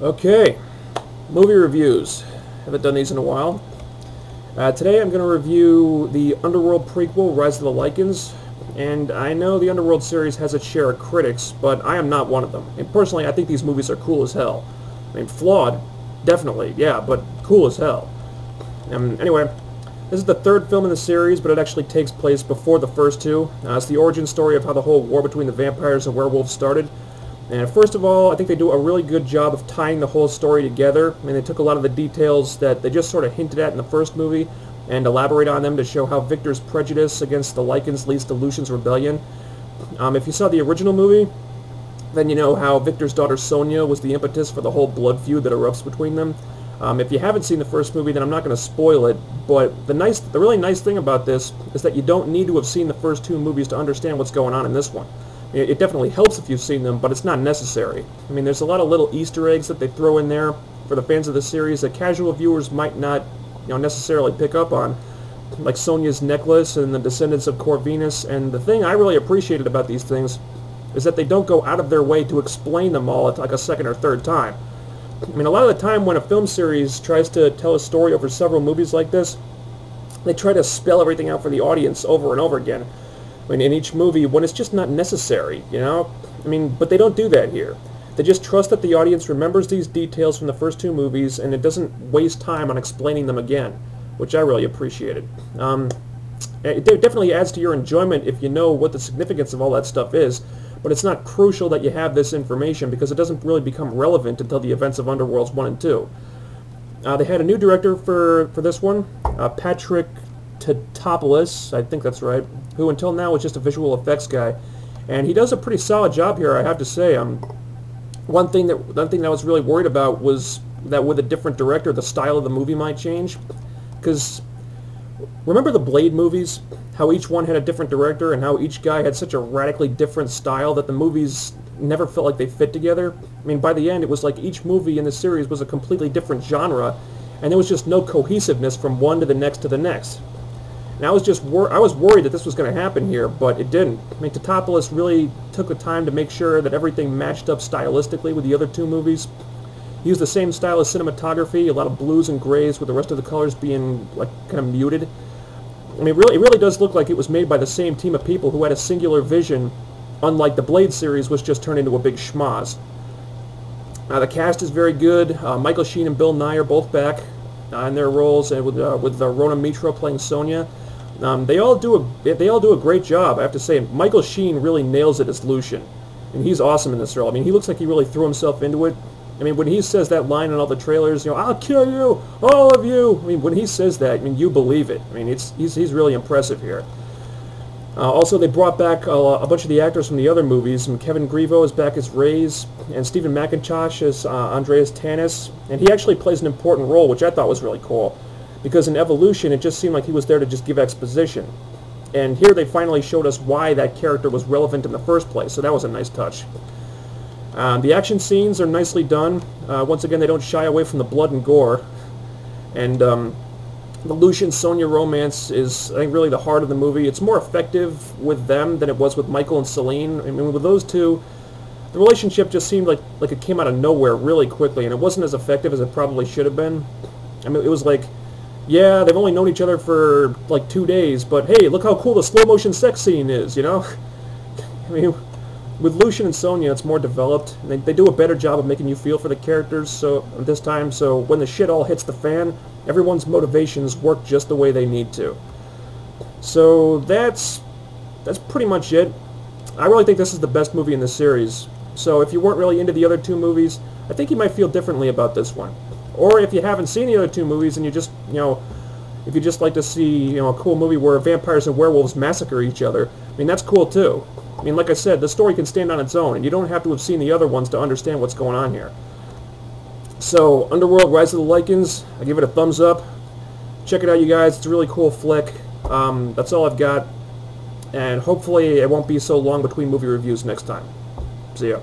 Okay, movie reviews. Haven't done these in a while. Today I'm going to review the Underworld prequel, Rise of the Lycans. And I know the Underworld series has its share of critics, but I am not one of them. And personally, I think these movies are cool as hell. I mean, flawed, definitely, yeah, but cool as hell. Anyway, this is the third film in the series, but it actually takes place before the first two. It's the origin story of how the whole war between the vampires and werewolves started. And first of all, I think they do a really good job of tying the whole story together. I mean, they took a lot of the details that they just sort of hinted at in the first movie and elaborate on them to show how Victor's prejudice against the Lycans leads to Lucian's rebellion. If you saw the original movie, then you know how Victor's daughter Sonia was the impetus for the whole blood feud that erupts between them. If you haven't seen the first movie, then I'm not going to spoil it, but the really nice thing about this is that you don't need to have seen the first two movies to understand what's going on in this one. It definitely helps if you've seen them, but it's not necessary. I mean, there's a lot of little Easter eggs that they throw in there for the fans of the series that casual viewers might not, necessarily pick up on, like Sonia's necklace and the descendants of Corvinus. And the thing I really appreciated about these things is that they don't go out of their way to explain them all at like a second or third time. I mean, a lot of the time when a film series tries to tell a story over several movies like this, they try to spell everything out for the audience over and over again. I mean, in each movie, when it's just not necessary, I mean, but they don't do that here. They just trust that the audience remembers these details from the first two movies, and it doesn't waste time on explaining them again, which I really appreciated. It definitely adds to your enjoyment if you know what the significance of all that stuff is, but it's not crucial that you have this information because it doesn't really become relevant until the events of Underworlds 1 and 2. They had a new director for this one, Patrick Tatopoulos, I think that's right, who until now was just a visual effects guy, and he does a pretty solid job here, I have to say. One thing that I was really worried about was that with a different director, the style of the movie might change, because remember the Blade movies, how each one had a different director and how each guy had such a radically different style that the movies never felt like they fit together? I mean, by the end, it was like each movie in the series was a completely different genre, and there was just no cohesiveness from one to the next to the next. And I was worried that this was going to happen here, but it didn't. I mean, Tatopoulos really took the time to make sure that everything matched up stylistically with the other two movies. He used the same style of cinematography, a lot of blues and grays, with the rest of the colors being like kind of muted. I mean, it really does look like it was made by the same team of people who had a singular vision, unlike the Blade series, which just turned into a big schmoz. The cast is very good. Michael Sheen and Bill Nye are both back in their roles, and with Rona Mitra playing Sonia. They all do a great job, I have to say. Michael Sheen really nails it as Lucian, and he's awesome in this role. I mean, he looks like he really threw himself into it. I mean, when he says that line in all the trailers, I'll kill you, all of you. I mean, when he says that, I mean, you believe it. I mean, he's really impressive here. Also, they brought back a bunch of the actors from the other movies. And Kevin Grievo is back as Reyes, and Stephen McIntosh as Andreas Tanis, and he actually plays an important role, which I thought was really cool. Because in Evolution, it just seemed like he was there to just give exposition. And here they finally showed us why that character was relevant in the first place, so that was a nice touch. The action scenes are nicely done. Once again, they don't shy away from the blood and gore. And the Lucian-Sonia romance is, I think, really the heart of the movie. It's more effective with them than it was with Michael and Celine. I mean, with those two, the relationship just seemed like it came out of nowhere really quickly, and it wasn't as effective as it probably should have been. I mean, it was like, yeah, they've only known each other for like 2 days, but hey, look how cool the slow-motion sex scene is, I mean, with Lucian and Sonia, it's more developed. They do a better job of making you feel for the characters so when the shit all hits the fan, everyone's motivations work just the way they need to. So that's pretty much it. I really think this is the best movie in the series. So if you weren't really into the other two movies, I think you might feel differently about this one. Or if you haven't seen the other two movies and you just, if you just like to see, a cool movie where vampires and werewolves massacre each other, I mean, that's cool too. I mean, like I said, the story can stand on its own, and you don't have to have seen the other ones to understand what's going on here. So, Underworld, Rise of the Lycans, I give it a thumbs up. Check it out, you guys. It's a really cool flick. That's all I've got. And hopefully it won't be so long between movie reviews next time. See ya.